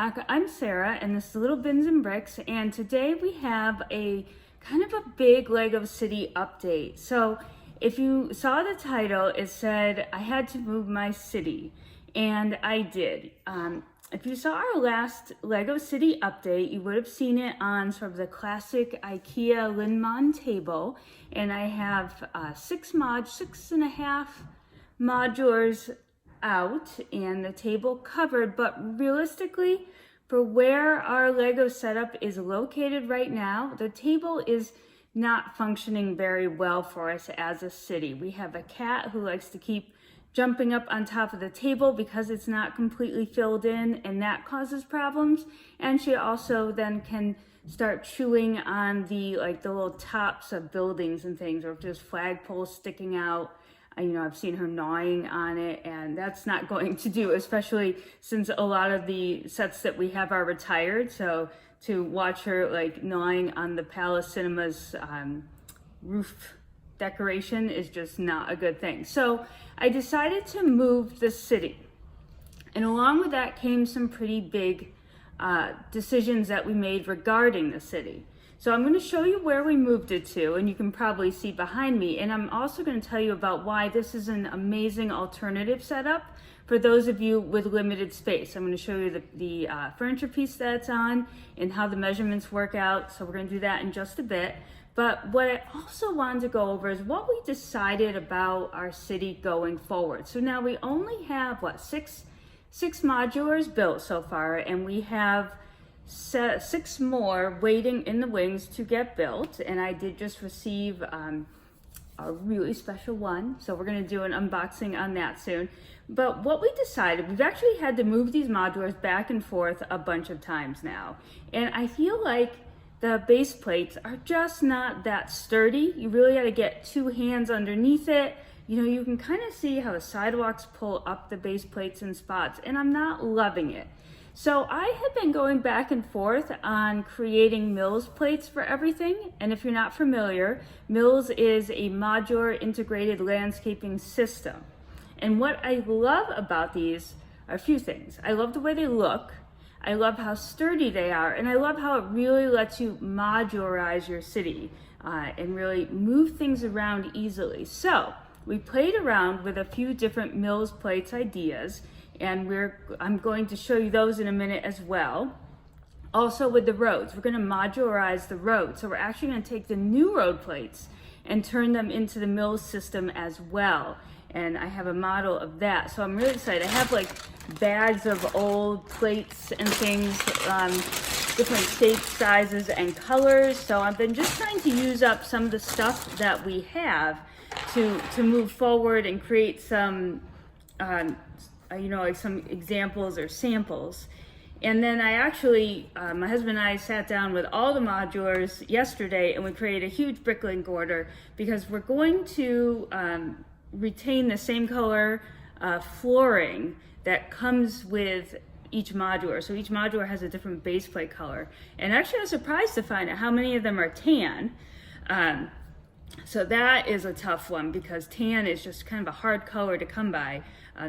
back. I'm Sarah, and this is Little Bins and Bricks, and today we have a kind of a big Lego City update. So if you saw the title, it said I had to move my city, and I did. If you saw our last Lego City update, you would have seen it on sort of the classic IKEA Linman table, and I have 6.5 modulars out and the table covered, but realistically, for where our Lego setup is located right now, the table is not functioning very well for us as a city. We have a cat who likes to keep jumping up on top of the table because it's not completely filled in, and that causes problems. And she also then can start chewing on the little tops of buildings and things, or if there's flagpoles sticking out. I've seen her gnawing on it, and that's not going to do, especially since a lot of the sets that we have are retired. So to watch her gnawing on the Palace Cinema's roof decoration is just not a good thing. So I decided to move the city, and along with that came some pretty big decisions that we made regarding the city. So I'm going to show you where we moved it to, and you can probably see behind me. And I'm also going to tell you about why this is an amazing alternative setup for those of you with limited space. I'm going to show you the furniture piece that's on and how the measurements work out. So we're going to do that in just a bit. But what I also wanted to go over is what we decided about our city going forward. So now we only have, six modulars built so far, and we have 6 more waiting in the wings to get built. And I did just receive a really special one, so we're going to do an unboxing on that soon. But what we decided, we've actually had to move these modulars back and forth a bunch of times now, and I feel like the base plates are just not that sturdy. You really got to get 2 hands underneath it. You can kind of see how the sidewalks pull up the base plates in spots, and I'm not loving it. So I have been going back and forth on creating Mills plates for everything. And if you're not familiar, Mills is a modular integrated landscaping system. And what I love about these are a few things. I love the way they look. I love how sturdy they are. And I love how it really lets you modularize your city and really move things around easily. So we played around with a few different Mills plates ideas, and I'm going to show you those in a minute as well. Also with the roads, we're going to modularize the roads. So we're actually going to take the new road plates and turn them into the Mills system as well. And I have a model of that. So I'm really excited. I have bags of old plates and things, different shapes, sizes, and colors. So I've been just trying to use up some of the stuff that we have to move forward and create some some examples or samples. And then I actually, my husband and I sat down with all the modulars yesterday, and we created a huge bricklink order because we're going to retain the same color flooring that comes with each modular. So each modular has a different base plate color. And actually I was surprised to find out how many of them are tan. So that is a tough one because tan is just kind of a hard color to come by.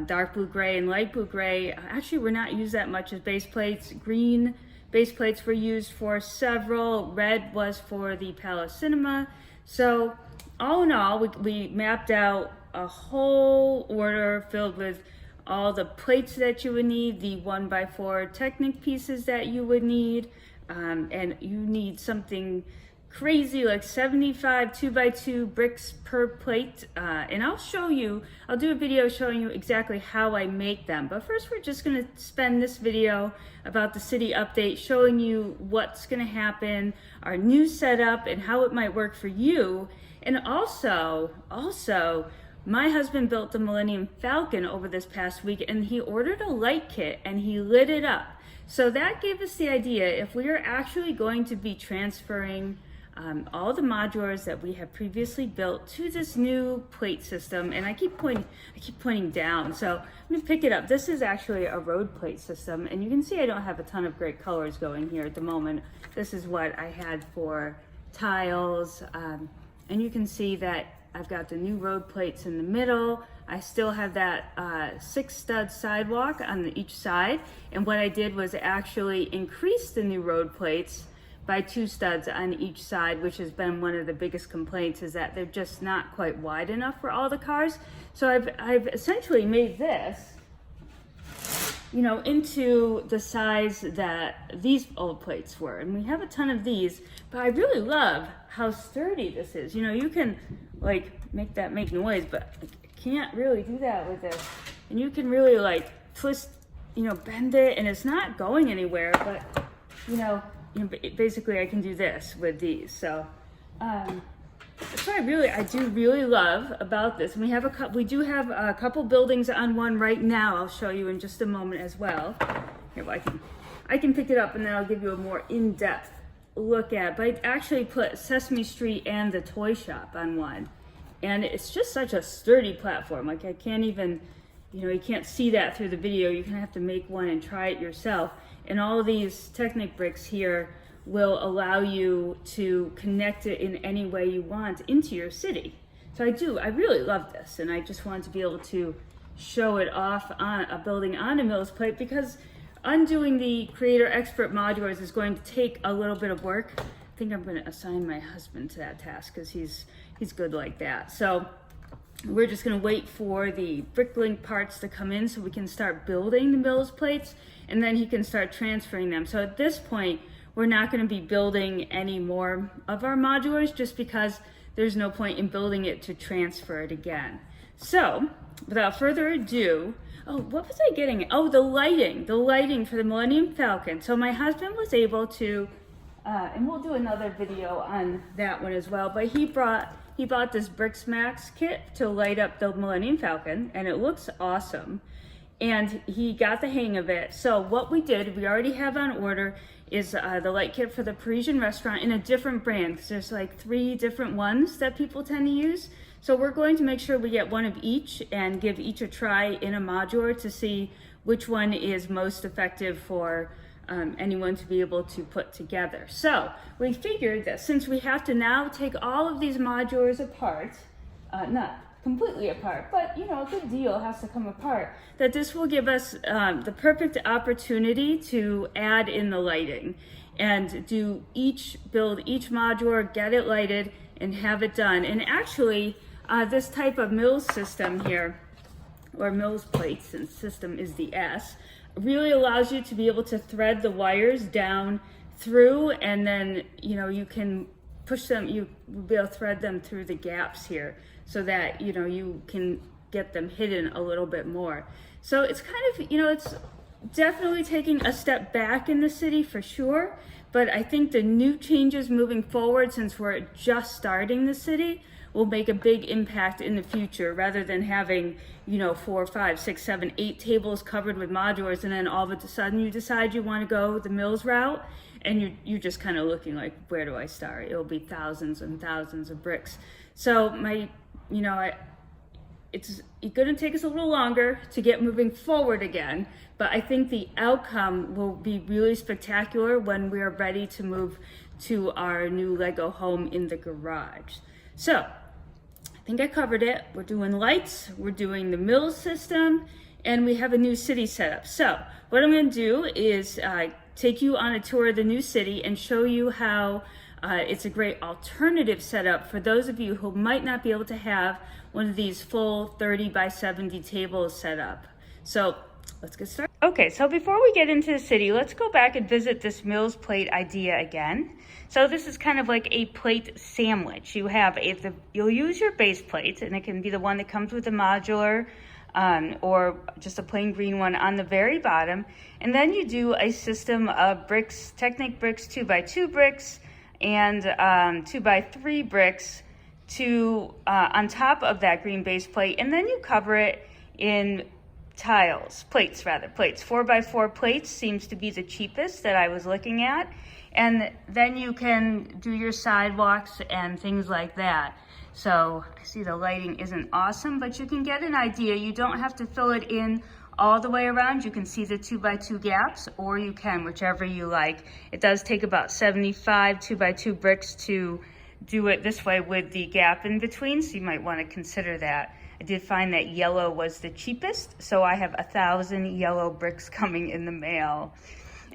Dark blue gray and light blue gray actually were not used that much as base plates. Green base plates were used for several. Red was for the Palace Cinema. So all in all, we mapped out a whole order filled with all the plates that you would need, the 1x4 Technic pieces that you would need, and you need something crazy like 75 2x2 bricks per plate, and I'll do a video showing you exactly how I make them. But first we're just going to spend this video about the city update showing you what's going to happen, our new setup, and how it might work for you. And also my husband built the Millennium Falcon over this past week, and he ordered a light kit and he lit it up. So that gave us the idea, if we are actually going to be transferring all the modulars that we have previously built to this new plate system, and I keep pointing down, so I'm gonna pick it up. This is actually a road plate system, and you can see I don't have a ton of great colors going here at the moment. This is what I had for tiles, and you can see that I've got the new road plates in the middle. I still have that 6 stud sidewalk on each side. And what I did was actually increase the new road plates by 2 studs on each side, which has been one of the biggest complaints, is that they're just not quite wide enough for all the cars. So I've essentially made this, you know, into the size that these old plates were. And we have a ton of these, but I really love how sturdy this is. You know, you can like make that make noise, but I can't really do that with this. And you can really like twist, you know, bend it, and it's not going anywhere, but you know, basically I can do this with these. So that's what I do really love about this. And we do have a couple buildings on one right now. I'll show you in just a moment as well. Here, well, I can pick it up and then I'll give you a more in-depth look at. But I actually put Sesame Street and the toy shop on one, and it's just such a sturdy platform. Like I can't even, you know, you can't see that through the video. You're gonna have to make one and try it yourself. And all of these Technic bricks here will allow you to connect it in any way you want into your city. So I really love this, and I just wanted to be able to show it off on a building on a Mills plate, because undoing the Creator Expert Modulars is going to take a little bit of work. I think I'm going to assign my husband to that task because he's good like that. So we're just going to wait for the Bricklink parts to come in so we can start building the Mills plates, and then he can start transferring them. So at this point, we're not going to be building any more of our modulars, just because there's no point in building it to transfer it again. So without further ado, oh, what was I getting? Oh, the lighting for the Millennium Falcon. So my husband was able to, and we'll do another video on that one as well, but he bought this Bricks Max kit to light up the Millennium Falcon, and it looks awesome. And he got the hang of it. So what we already have on order is the light kit for the Parisian restaurant in a different brand, because there's like 3 different ones that people tend to use. So we're going to make sure we get one of each and give each a try in a modular to see which one is most effective for anyone to be able to put together. So we figured that since we have to now take all of these modulars apart, not completely apart, but you know, a good deal has to come apart, that this will give us the perfect opportunity to add in the lighting and build each modular, get it lighted, and have it done. And actually, this type of Mills system here, or Mills plates, since system is the S, really allows you to be able to thread the wires down through, and then you know, you can push them, you will be able to thread them through the gaps here, so that you know, you can get them hidden a little bit more. So it's kind of, you know, it's definitely taking a step back in the city for sure, but I think the new changes moving forward, since we're just starting the city, will make a big impact in the future, rather than having, you know, 4, 5, 6, 7, 8 tables covered with modulars, and then all of a sudden you decide you want to go the Mills route, and you're just kind of looking like, where do I start? It'll be thousands and thousands of bricks. So it's going to take us a little longer to get moving forward again, but I think the outcome will be really spectacular when we are ready to move to our new Lego home in the garage. So I think I covered it. We're doing lights, we're doing the Mills system, and we have a new city setup. So what I'm going to do is take you on a tour of the new city and show you how it's a great alternative setup for those of you who might not be able to have one of these full 30 by 70 tables set up. So let's get started. Okay, so before we get into the city, let's go back and visit this Mills plate idea again. So this is kind of like a plate sandwich. You'll use your base plate, and it can be the one that comes with the modular, or just a plain green one on the very bottom. And then you do a system of bricks, Technic bricks, 2x2 bricks, and 2x3 bricks on top of that green base plate, and then you cover it in plates. 4x4 plates seems to be the cheapest that I was looking at, and then you can do your sidewalks and things like that. So I see the lighting isn't awesome, but you can get an idea. You don't have to fill it in all the way around. You can see the 2x2 gaps, or you can, whichever you like. It does take about 75 2x2 bricks to do it this way with the gap in between, so you might want to consider that. I did find that yellow was the cheapest, so I have 1,000 yellow bricks coming in the mail.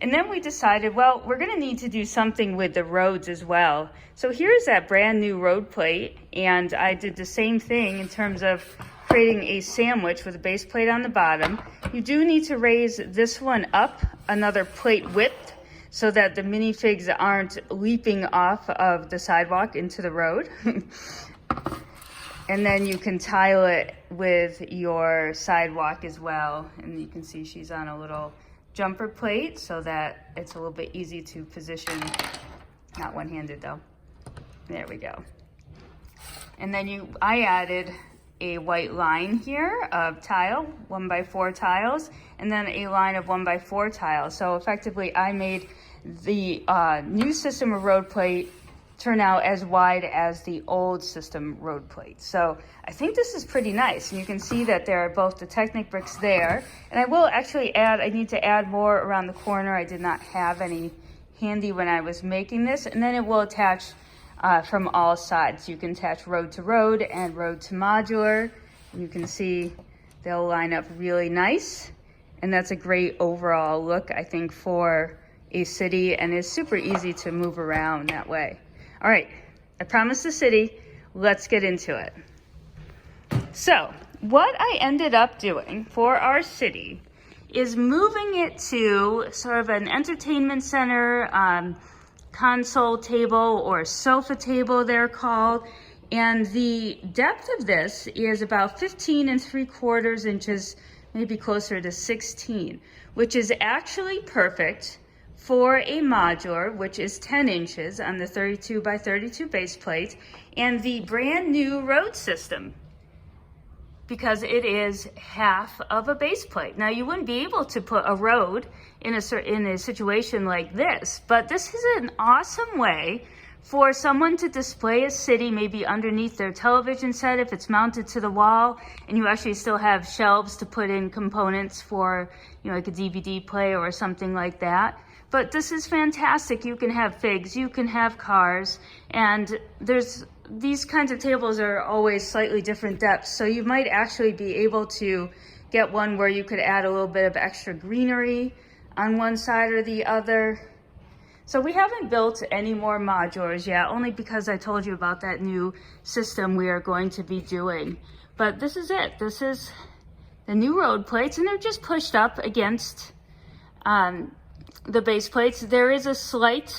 And then we decided, well, we're gonna need to do something with the roads as well. So here's that brand new road plate, and I did the same thing in terms of creating a sandwich with a base plate on the bottom. You do need to raise this one up another plate width so that the minifigs aren't leaping off of the sidewalk into the road. And then you can tile it with your sidewalk as well. And you can see she's on a little jumper plate so that it's a little bit easy to position. Not one-handed though. There we go. And then I added a white line here of tile, 1x4 tiles, and then a line of 1x4 tiles. So effectively I made the new system of road plate turn out as wide as the old system road plate. So I think this is pretty nice. And you can see that there are both the Technic bricks there. And I will actually I need to add more around the corner. I did not have any handy when I was making this. And then it will attach from all sides. You can attach road to road and road to modular. And you can see they'll line up really nice. And that's a great overall look, I think, for a city, and it's super easy to move around that way. All right, I promised the city, let's get into it. So what I ended up doing for our city is moving it to sort of an entertainment center, console table or sofa table they're called. And the depth of this is about 15 3/4 inches, maybe closer to 16, which is actually perfect for a modular, which is 10 inches on the 32x32 base plate, and the brand new road system, because it is half of a base plate. Now, you wouldn't be able to put a road in a situation like this, but this is an awesome way for someone to display a city, maybe underneath their television set if it's mounted to the wall, and you actually still have shelves to put in components for, like a DVD player or something like that. But this is fantastic. You can have figs, you can have cars, and these kinds of tables are always slightly different depths. So you might actually be able to get one where you could add a little bit of extra greenery on one side or the other. So we haven't built any more modulars yet, only because I told you about that new system we are going to be doing. But this is it. This is the new road plates, and they're just pushed up against the base plates. There is a slight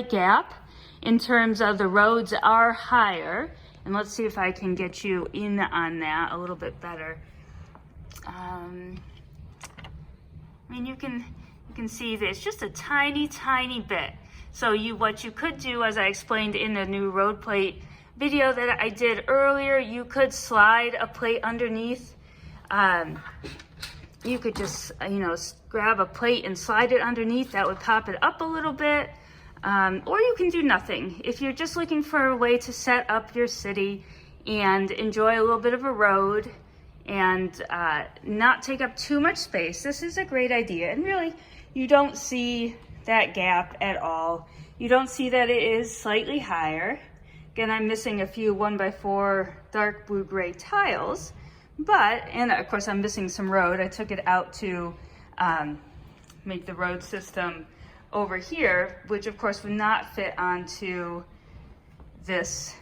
gap in terms of the roads are higher. And let's see if I can get you in on that a little bit better. I mean, you can see this just a tiny bit. So what you could do, as I explained in the new road plate video that I did earlier, you could slide a plate underneath. You could just, grab a plate and slide it underneath. That would pop it up a little bit. Or you can do nothing. If you're just looking for a way to set up your city and enjoy a little bit of a road and not take up too much space, this is a great idea. And really, you don't see that gap at all. You don't see that it is slightly higher. Again, I'm missing a few 1x4 dark blue gray tiles. And of course I'm missing some road. I took it out to make the road system over here, which of course would not fit onto this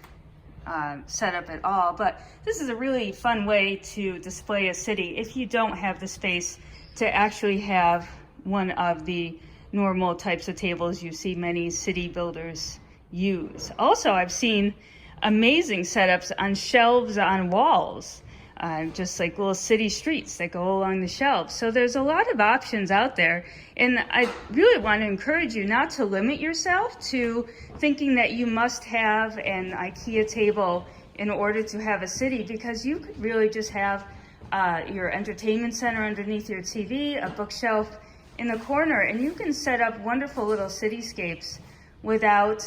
setup at all. But this is a really fun way to display a city if you don't have the space to actually have one of the normal types of tables you see many city builders use. Also, I've seen amazing setups on shelves on walls. Just like little city streets that go along the shelves. So there's a lot of options out there. And I really want to encourage you not to limit yourself to thinking that you must have an IKEA table in order to have a city, because you could really just have your entertainment center underneath your TV, a bookshelf in the corner, and you can set up wonderful little cityscapes without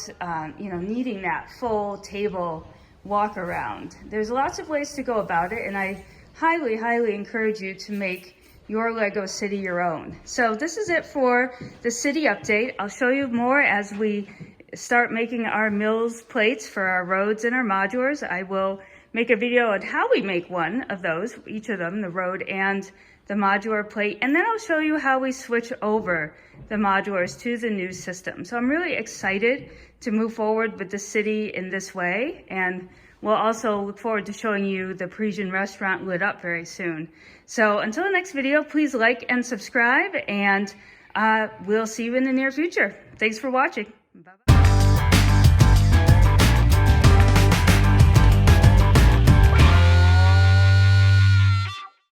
needing that full table walk around. There's lots of ways to go about it, and I highly encourage you to make your Lego city your own. So this is it for the city update. I'll show you more as we start making our mills plates for our roads and our modulars. I will make a video on how we make one of those, each of them, the road and the modular plate, and then I'll show you how we switch over the modulars to the new system. So I'm really excited to move forward with the city in this way, and we'll also look forward to showing you the Parisian restaurant lit up very soon. So until the next video, please like and subscribe, and we'll see you in the near future. Thanks for watching. Bye-bye.